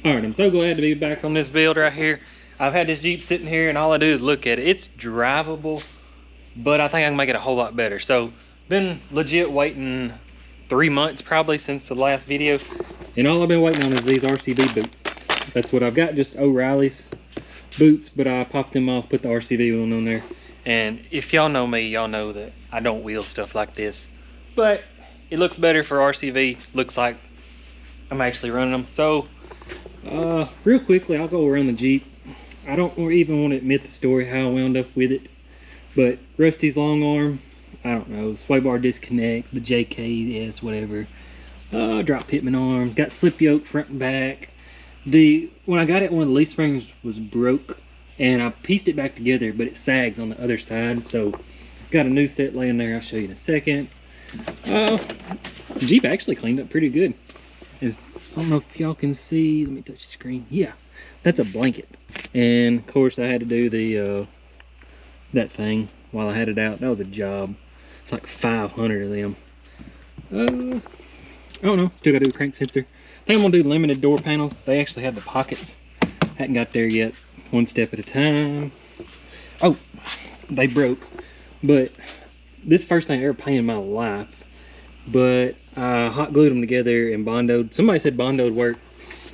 Alright, I'm so glad to be back on this build right here. I've had this Jeep sitting here and all I do is look at it. It's drivable, but I think I can make it a whole lot better. So, been legit waiting 3 months probably since the last video. And all I've been waiting on is these RCV boots. That's what I've got, just O'Reilly's boots, but I popped them off, put the RCV one on there. And if y'all know me, y'all know that I don't wheel stuff like this. But it looks better for RCV. Looks like I'm actually running them. So, real quickly, I'll go around the Jeep. I don't even want to admit the story how I wound up with it, but Rusty's long arm, I don't know, sway bar disconnect, the JKS, whatever. Drop pitman arms, got slip yoke front and back. When I got it, one of the leaf springs was broke, and I pieced it back together, but it sags on the other side, so got a new set laying there. I'll show you in a second. The Jeep actually cleaned up pretty good. And I don't know if y'all can see, let me touch the screen. Yeah, that's a blanket. And of course I had to do the that thing while I had it out. That was a job. It's like 500 of them. I don't know, still gotta do the crank sensor. I think I'm gonna do limited door panels. They actually have the pockets. Hadn't got there yet. One step at a time. Oh, they broke. But this first thing I ever painted in my life. But I hot glued them together and bondoed. Somebody said bondoed work.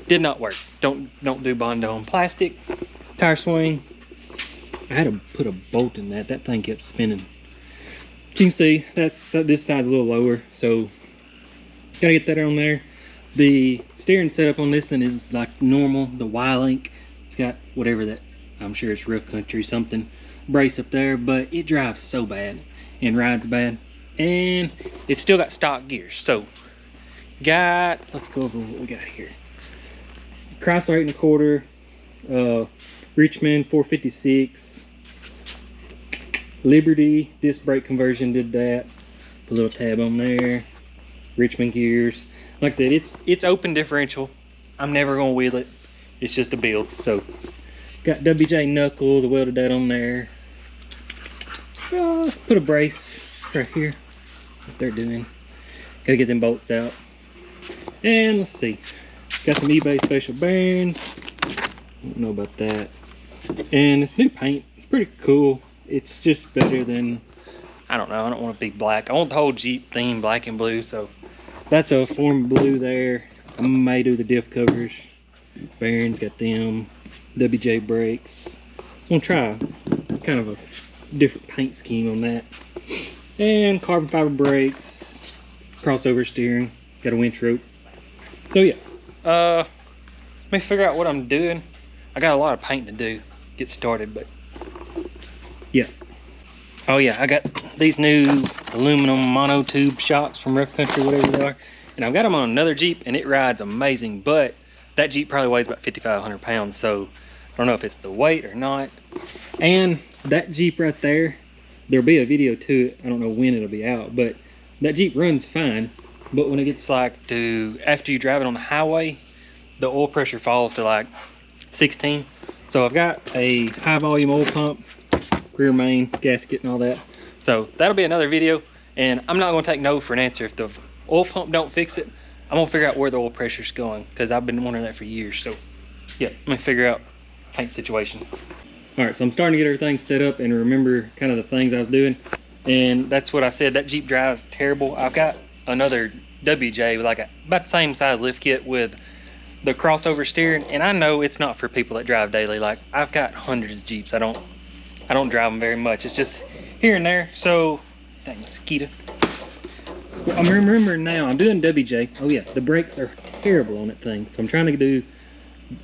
Did not work. Don't do bondo on plastic. Tire swing. I had to put a bolt in that. That thing kept spinning. But you can see that's this side's a little lower, so gotta get that on there. The steering setup on this one is like normal. The Y-Link. It's got whatever that. I'm sure it's rough country something. Brace up there, but it drives so bad and rides bad. And it's still got stock gears. So let's go over what we got here. Chrysler 8 1/4, Richmond 456, Liberty disc brake conversion, did that. Put a little tab on there. Richmond gears. Like I said, it's open differential. I'm never gonna wheel it. It's just a build. So got WJ knuckles, I welded that on there. Put a brace right here. What they're doing. Gotta get them bolts out. And let's see. Got some eBay special bearings. Don't know about that. And this new paint, it's pretty cool. It's just better than, I don't know, I don't want it to be black. I want the whole Jeep theme black and blue, so that's a form blue there. I may do the diff covers. Bearings, got them. WJ brakes. I'm gonna try kind of a different paint scheme on that. And carbon fiber brakes, crossover steering, got a winch rope. So yeah, let me figure out what I'm doing. I got a lot of paint to do, get started, but yeah. Oh yeah, I got these new aluminum monotube shocks from Rough Country, whatever they are. And I've got them on another Jeep and it rides amazing, but that Jeep probably weighs about 5,500 pounds. So I don't know if it's the weight or not. And that Jeep right there, there'll be a video to it. I don't know when it'll be out, but that Jeep runs fine. But when it gets like after you drive it on the highway, the oil pressure falls to like 16. So I've got a high volume oil pump, rear main, gasket and all that. So that'll be another video. And I'm not gonna take no for an answer. If the oil pump don't fix it, I'm gonna figure out where the oil pressure's going, because I've been wondering that for years. So yeah, let me figure out paint situation. All right, so I'm starting to get everything set up and remember kind of the things I was doing. And that's what I said, that Jeep drives terrible. I've got another WJ with like about the same size lift kit with the crossover steering. And I know it's not for people that drive daily. Like I've got hundreds of Jeeps. I don't drive them very much. It's just here and there. So, dang mosquito. Well, I'm remembering now, I'm doing WJ. Oh yeah, the brakes are terrible on that thing. So I'm trying to do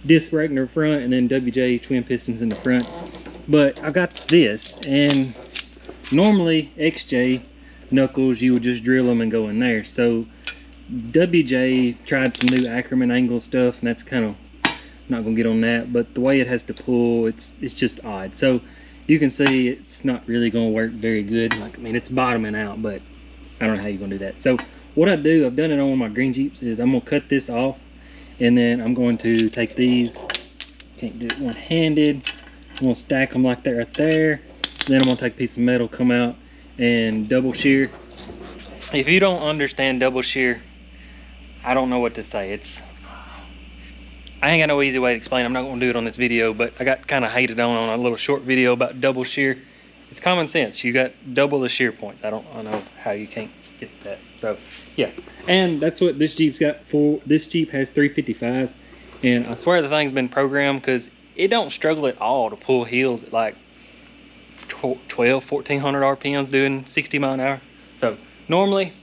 disc brake in the front and then WJ twin pistons in the front. But I've got this, and normally XJ knuckles, you would just drill them and go in there. So WJ tried some new Ackerman angle stuff, and that's kind of not gonna get on that. But the way it has to pull, it's just odd. So you can see it's not really gonna work very good. Like, I mean, it's bottoming out, but I don't know how you're gonna do that. So what I do, I've done it on my green Jeeps, is I'm gonna cut this off, and then I'm going to take these, can't do it one-handed, I'm gonna stack them like that right there. Then I'm gonna take a piece of metal, come out and double shear. If you don't understand double shear, I don't know what to say. I ain't got no easy way to explain. I'm not gonna do it on this video, but I got kind of hated on a little short video about double shear. It's common sense. You got double the shear points. I don't know how you can't get that. So yeah, and that's what this Jeep's got for. This Jeep has 355s, and I swear the thing's been programmed because it don't struggle at all to pull hills at like 1400 RPMs doing 60 mile an hour. So normally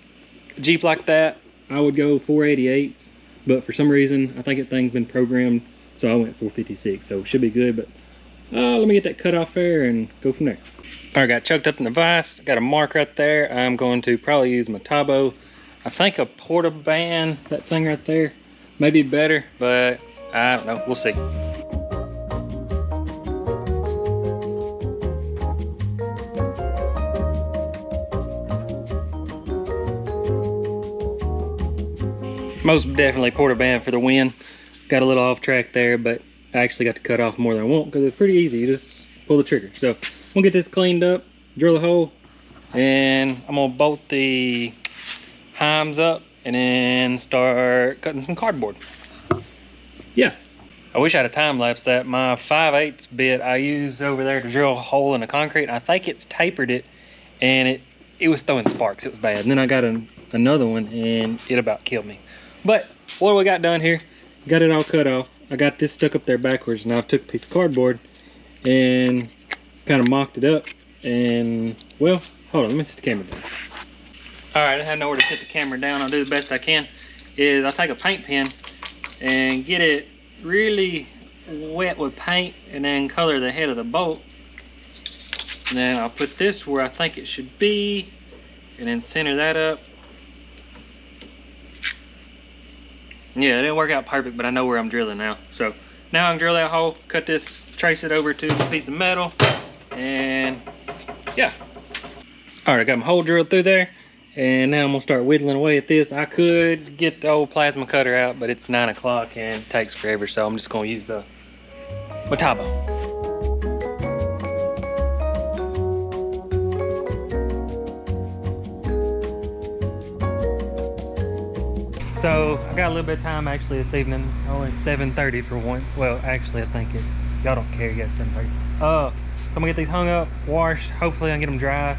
a Jeep like that, I would go 488s. But for some reason, I think that thing's been programmed, so I went 456, so it should be good. But let me get that cut off there and go from there. All right, got chucked up in the vise. Got a mark right there. I'm going to probably use my Tabo. I think a porta band, that thing right there, may be better, but I don't know. We'll see. Most definitely porta band for the win. Got a little off track there, but I actually got to cut off more than I want because it's pretty easy. You just pull the trigger. So I'm gonna get this cleaned up, drill a hole, and I'm gonna bolt the heims up and then start cutting some cardboard. Yeah. I wish I had a time lapse that. My 5/8 bit I used over there to drill a hole in the concrete. I think it's tapered it, and it was throwing sparks. It was bad. And then I got another one, and it about killed me. But what do we got done here? Got it all cut off. I got this stuck up there backwards. Now I took a piece of cardboard and kind of mocked it up. And well, hold on, let me set the camera down. All right, I had nowhere to set the camera down. I'll do the best I can. I'll take a paint pen and get it really wet with paint and then color the head of the bolt. And then I'll put this where I think it should be and then center that up. Yeah, it didn't work out perfect, but I know where I'm drilling now. So now I can drill that hole, cut this, trace it over to a piece of metal, and yeah. All right, I got my hole drilled through there, and now I'm gonna start whittling away at this. I could get the old plasma cutter out, but it's 9 o'clock and it takes forever, so I'm just gonna use my Tabo. So I got a little bit of time actually this evening, only 7:30 for once. Well, actually I think it's, y'all don't care yet, 7:30. So I'm gonna get these hung up, washed. Hopefully I can get them dry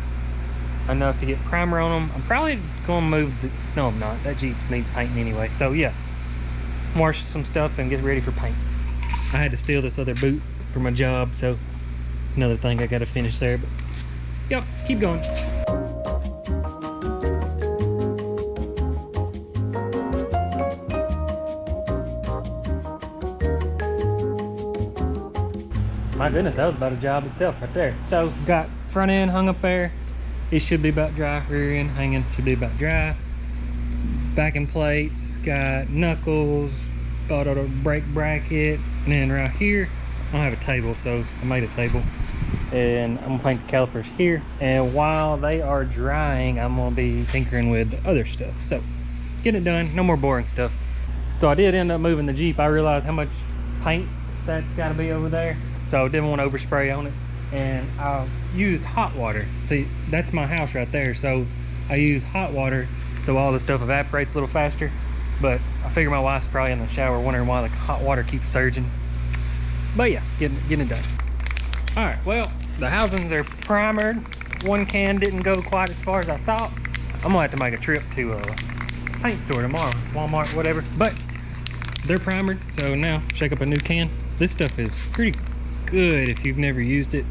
enough to get primer on them. I'm probably gonna move no I'm not, that Jeep needs painting anyway. So yeah, wash some stuff and get ready for paint. I had to steal this other boot for my job, so it's another thing I gotta finish there, but yep, keep going. My goodness, that was about a job itself right there. So got front end hung up there. It should be about dry. Rear end hanging should be about dry. Backing plates, got knuckles, auto brake brackets, and then right here I don't have a table, so I made a table. And I'm gonna paint the calipers here. And while they are drying, I'm gonna be tinkering with the other stuff. So getting it done, no more boring stuff. So I did end up moving the Jeep. I realized how much paint that's got to be over there. So I didn't want to overspray on it, and I used hot water. See, that's my house right there, so I use hot water so all the stuff evaporates a little faster. But I figure my wife's probably in the shower wondering why the hot water keeps surging. But yeah, getting it done. All right, well, the housings are primered. One can didn't go quite as far as I thought. I'm gonna have to make a trip to a paint store tomorrow, Walmart, whatever. But they're primered, so now shake up a new can. This stuff is pretty good if you've never used it.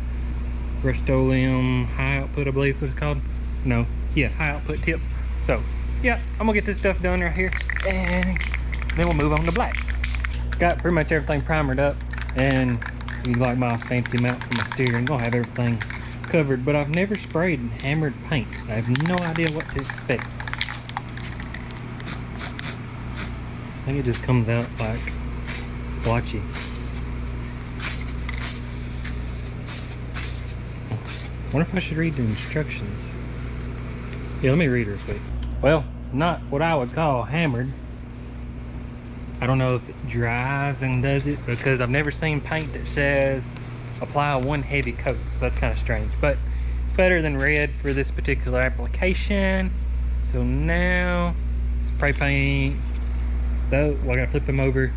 Rust-Oleum high output, I believe is what it's called. No, yeah, high output tip. So yeah, I'm gonna get this stuff done right here, and then we'll move on to black. Got pretty much everything primered up, and you like my fancy mount for my steering, gonna have everything covered. But I've never sprayed and hammered paint. I have no idea what to expect. I think it just comes out like blotchy. I wonder if I should read the instructions. Yeah, let me read real quick. Well, it's not what I would call hammered. I don't know if it dries and does it, because I've never seen paint that says apply one heavy coat, so that's kind of strange. But it's better than red for this particular application. So now spray paint, though, well, I gotta flip them over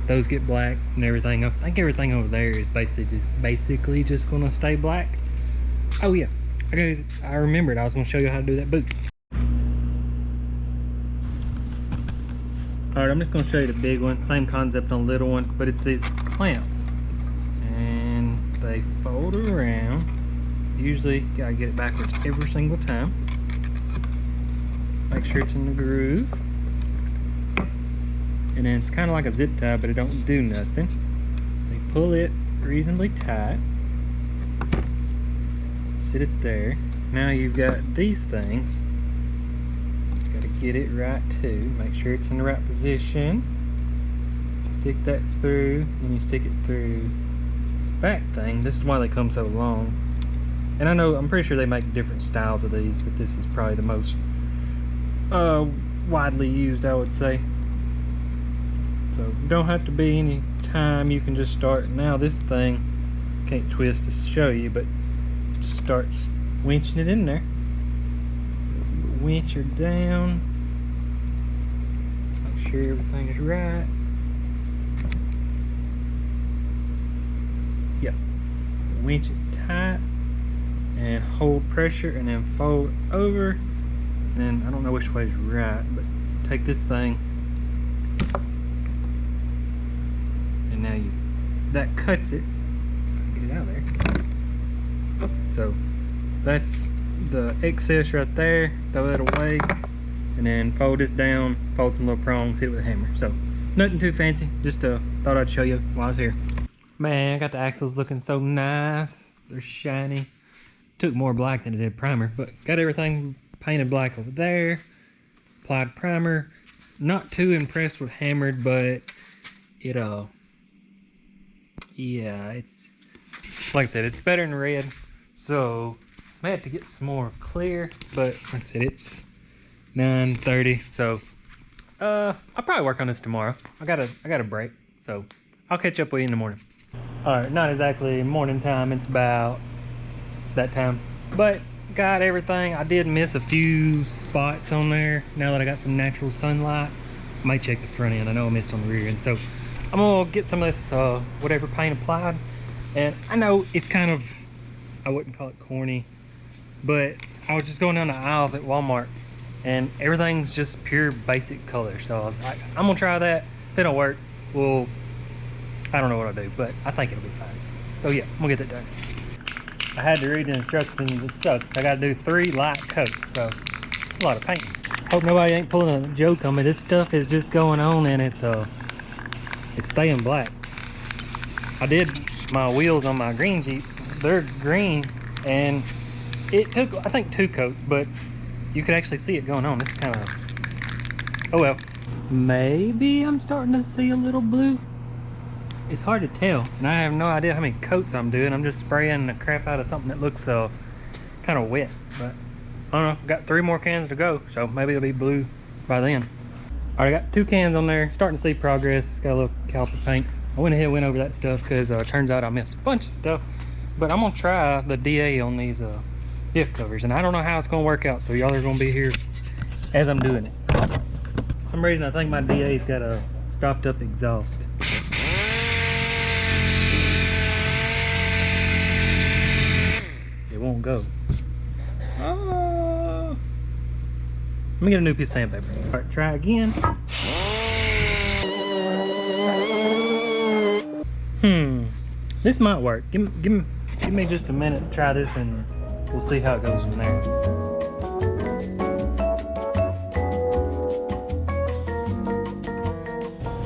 those get black and everything. I think everything over there is basically just gonna stay black. Oh yeah, I remembered I was gonna show you how to do that boot. All right, I'm just gonna show you the big one. Same concept on the little one, but it's these clamps, and they fold around. Usually gotta get it backwards every single time. Make sure it's in the groove. And then it's kind of like a zip tie, but it don't do nothing. So you pull it reasonably tight. Sit it there. Now you've got these things. Got to get it right too. Make sure it's in the right position. Stick that through, and you stick it through this back thing. This is why they come so long. And I know, I'm pretty sure they make different styles of these, but this is probably the most widely used, I would say. So you don't have to be any time, you can just start. Now this thing, can't twist to show you, but just starts winching it in there. So you winch her down, make sure everything is right. Yeah, so winch it tight and hold pressure, and then fold over. And then I don't know which way is right, but take this thing. Now that cuts it. Get it out of there. So that's the excess right there. Throw that away, and then fold this down. Fold some little prongs. Hit it with a hammer. So nothing too fancy. Just thought I'd show you while I was here. Man, I got the axles looking so nice. They're shiny. Took more black than it did primer, but got everything painted black over there. Applied primer. Not too impressed with hammered, but it yeah, it's like I said, it's better than red, so I may have to get some more clear, but like I said, it's 9:30, so I'll probably work on this tomorrow. I got a break, so I'll catch up with you in the morning. All right, not exactly morning time, it's about that time, but got everything. I did miss a few spots on there. Now that I got some natural sunlight, I might check the front end. I know I missed on the rear end, so I'm gonna get some of this whatever paint applied. And I know it's kind of, I wouldn't call it corny, but I was just going down the aisle at Walmart and everything's just pure basic color. So I was like, I'm gonna try that. If it don't work, well, I don't know what I'll do, but I think it'll be fine. So yeah, I'm gonna get that done. I had to read the instructions. It sucks. I gotta do 3 light coats, so it's a lot of paint. Hope nobody ain't pulling a joke on me. This stuff is just going on and it's staying black. I did my wheels on my green Jeep. They're green, and it took, I think, 2 coats, but you could actually see it going on. This is kind of, oh well. Maybe I'm starting to see a little blue. It's hard to tell, and I have no idea how many coats I'm doing. I'm just spraying the crap out of something that looks kind of wet, but I don't know. Got 3 more cans to go, so maybe it'll be blue by then. All right, I got 2 cans on there, starting to see progress. Got a little caliper paint. I went ahead and went over that stuff because it turns out I missed a bunch of stuff. But I'm gonna try the DA on these diff covers, and I don't know how it's gonna work out, so y'all are gonna be here as I'm doing it. For some reason I think my DA's got a stopped up exhaust. It won't go. Oh. Let me get a new piece of sandpaper. All right, try again. This might work. Give me just a minute to try this, and we'll see how it goes from there.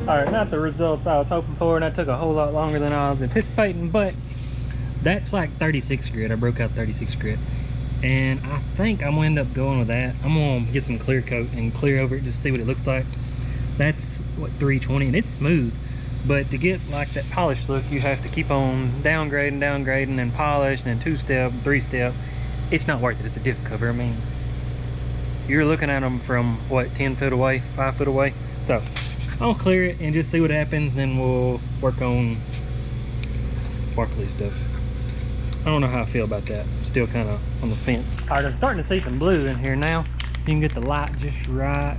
All right, not the results I was hoping for, and that took a whole lot longer than I was anticipating, but that's like 36 grit. I broke out 36 grit, and I think I'm gonna end up going with that. I'm gonna get some clear coat and clear over it just to see what it looks like. That's what, 320, and it's smooth. But to get like that polished look, you have to keep on downgrading and polish, and then 2-step, 3-step. It's not worth it. It's a diff cover. I mean, you're looking at them from what, 10 foot away, 5 foot away. So I'll clear it and just see what happens, and then we'll work on sparkly stuff. I don't know how I feel about that. I'm still kind of on the fence. All right, I'm starting to see some blue in here now. You can get the light just right,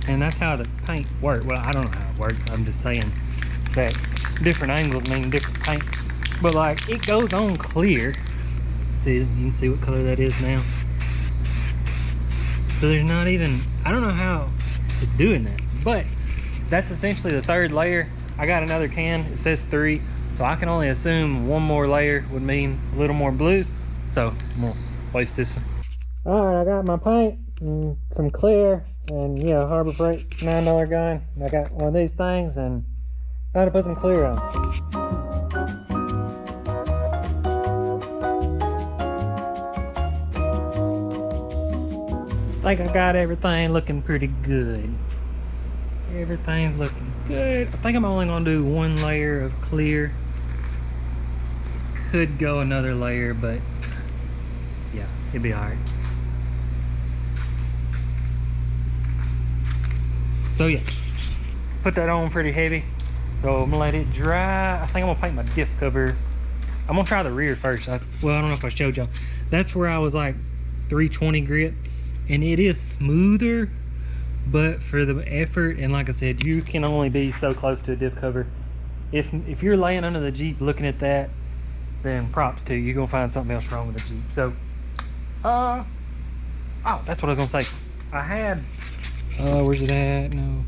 and that's how the paint works. Well, I don't know how it works. I'm just saying that different angles mean different paint. But like, it goes on clear. See, you can see what color that is now. So there's not even, I don't know how it's doing that, but that's essentially the third layer. I got another can, it says 3, so I can only assume one more layer would mean a little more blue. So I'm gonna place this. All right, I got my paint and some clear and yeah, Harbor Freight $9 gun. And I got one of these things and I had to put some clear on. I think I got everything looking pretty good. Everything's looking good. I think I'm only gonna do one layer of clear. Could go another layer, but yeah, it'd be all right. So yeah, put that on pretty heavy. So I'm gonna let it dry. I think I'm gonna paint my diff cover. I'm gonna try the rear first. Well, I don't know if I showed y'all. That's where I was like 320 grit, and it is smoother, but for the effort, and like I said, you can only be so close to a diff cover. If you're laying under the Jeep looking at that, then props to you. You're gonna find something else wrong with the Jeep. So, oh, that's what I was gonna say. I had, where's it at? No,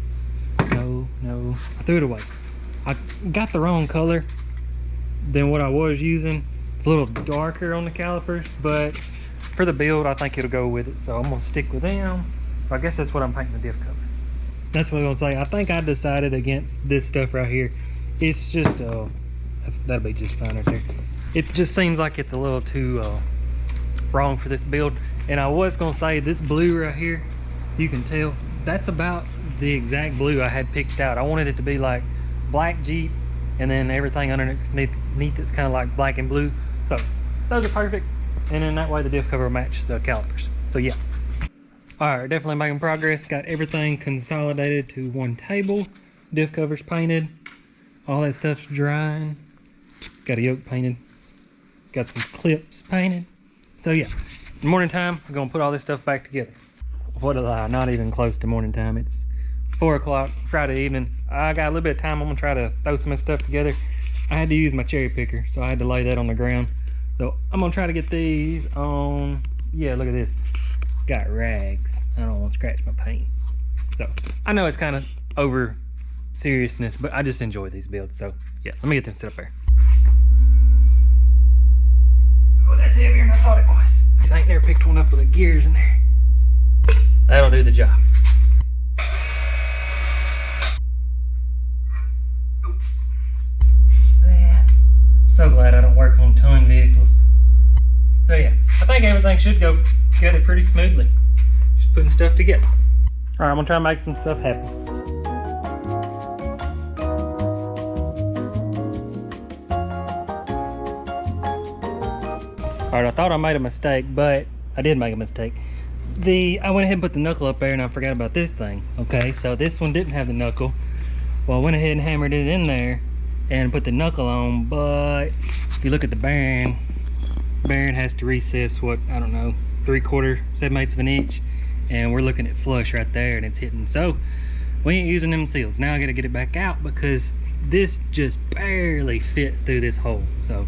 I threw it away. I got the wrong color than what I was using. It's a little darker on the calipers, but for the build, I think it'll go with it. So I'm gonna stick with them. So I guess that's what I'm painting the diff cover. That's what I'm gonna say. I think I decided against this stuff right here. It's just, that'll be just fine right there. It just seems like it's a little too wrong for this build. And I was gonna say this blue right here, you can tell, that's about the exact blue I had picked out. I wanted it to be like black Jeep, and then everything underneath it's kind of like black and blue. So those are perfect. And then that way the diff cover will match the calipers. So yeah. All right, definitely making progress. Got everything consolidated to one table. Diff cover's painted. All that stuff's drying. Got a yoke painted. Got some clips painted. So yeah, morning time, I'm gonna put all this stuff back together. What a lie, not even close to morning time. It's 4 o'clock Friday evening. I got a little bit of time. I'm gonna try to throw some of this stuff together. I had to use my cherry picker, so I had to lay that on the ground. So I'm gonna try to get these on. Yeah, look at this. Got rags. I don't want to scratch my paint. So I know it's kind of over seriousness, but I just enjoy these builds. So yeah, let me get them set up there. Oh, that's heavier than I thought it was. I ain't never picked one up with the gears in there. That'll do the job. So glad I don't work on ton vehicles. So yeah, I think everything should go together pretty smoothly. Just putting stuff together. All right, I'm gonna try and make some stuff happen. All right, I thought I made a mistake, but I did make a mistake. I went ahead and put the knuckle up there and I forgot about this thing. Okay, so this one didn't have the knuckle. Well, I went ahead and hammered it in there and put the knuckle on, but if you look at the bearing has to recess, what, I don't know, 3/4, 7/8 of an inch, and we're looking at flush right there and it's hitting. So we ain't using them seals. Now I gotta get it back out because this just barely fit through this hole. So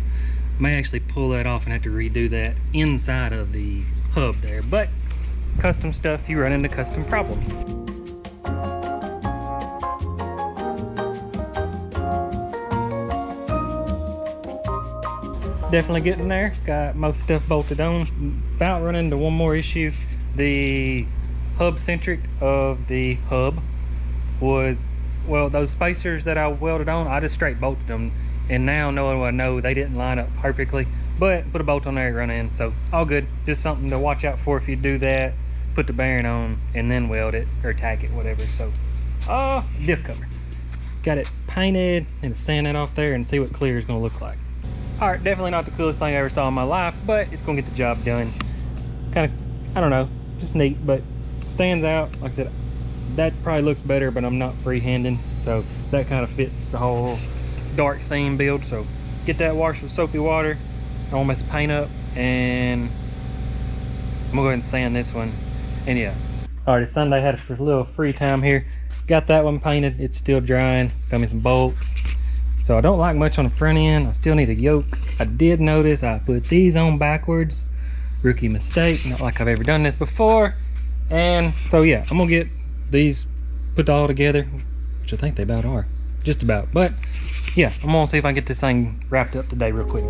I may actually pull that off and have to redo that inside of the hub there. But custom stuff, you run into custom problems. Definitely getting there. Got most stuff bolted on. About running into one more issue. The hub centric of the hub was, well, those spacers that I welded on, I just straight bolted them, and now knowing what I know, they didn't line up perfectly, but put a bolt on there and run in, so all good. Just something to watch out for if you do that. Put the bearing on and then weld it or tack it, whatever. So diff cover, got it painted and sand it off there and see what clear is going to look like. All right, definitely not the coolest thing I ever saw in my life, but it's gonna get the job done. Kind of, I don't know, just neat, but stands out. Like I said, that probably looks better, but I'm not freehanding, so that kind of fits the whole dark theme build. So get that washed with soapy water. I won't mess the paint up, and I'm gonna go ahead and sand this one. And yeah, all right, it's Sunday, had a little free time here. Got that one painted, it's still drying. Got me some bolts. So I don't like much on the front end. I still need a yoke. I did notice I put these on backwards. Rookie mistake, not like I've ever done this before. And so yeah, I'm gonna get these put all together, which I think they about are, just about. But yeah, I'm gonna see if I can get this thing wrapped up today real quick.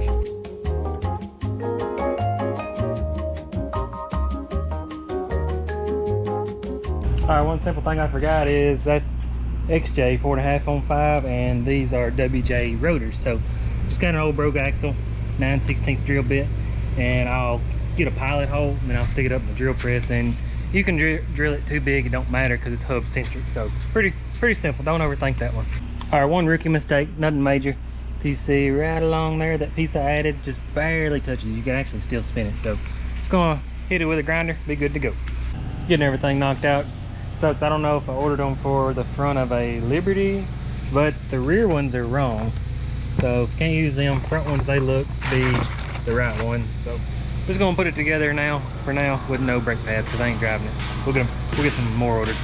All right, one simple thing I forgot is that's XJ 4.5 on 5, and these are WJ rotors. So just got an old broke axle, 9/16 drill bit, and I'll get a pilot hole and then I'll stick it up in the drill press, and you can drill it too big, it don't matter because it's hub centric. So pretty simple, don't overthink that one. All right, one rookie mistake, nothing major. You see right along there, that piece I added just barely touches. You can actually still spin it. So just gonna hit it with a grinder, be good to go. Getting everything knocked out. Sucks, I don't know if I ordered them for the front of a Liberty, but the rear ones are wrong. So can't use them. Front ones, they look to be the right ones. So just gonna put it together now, for now, with no brake pads because I ain't driving it. We'll get some more ordered.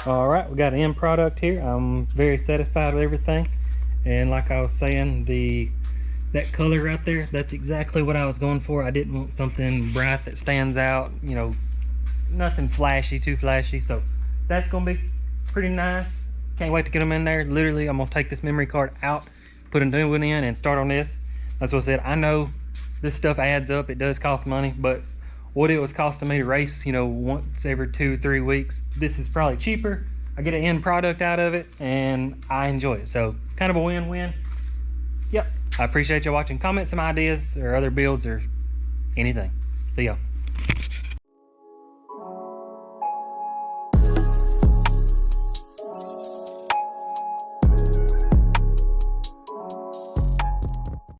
All right, we got an end product here. I'm very satisfied with everything, and like I was saying, that color right there, that's exactly what I was going for. I didn't want something bright that stands out, you know, nothing flashy, too flashy. So that's gonna be pretty nice. Can't wait to get them in there. Literally, I'm gonna take this memory card out, put a new one in, and start on this. That's what I said. I know this stuff adds up, it does cost money, but what it was costing me to race, you know, once every 2-3 weeks, this is probably cheaper. I get an end product out of it and I enjoy it. So kind of a win-win. Yep, I appreciate y'all watching. Comment some ideas or other builds or anything. See y'all.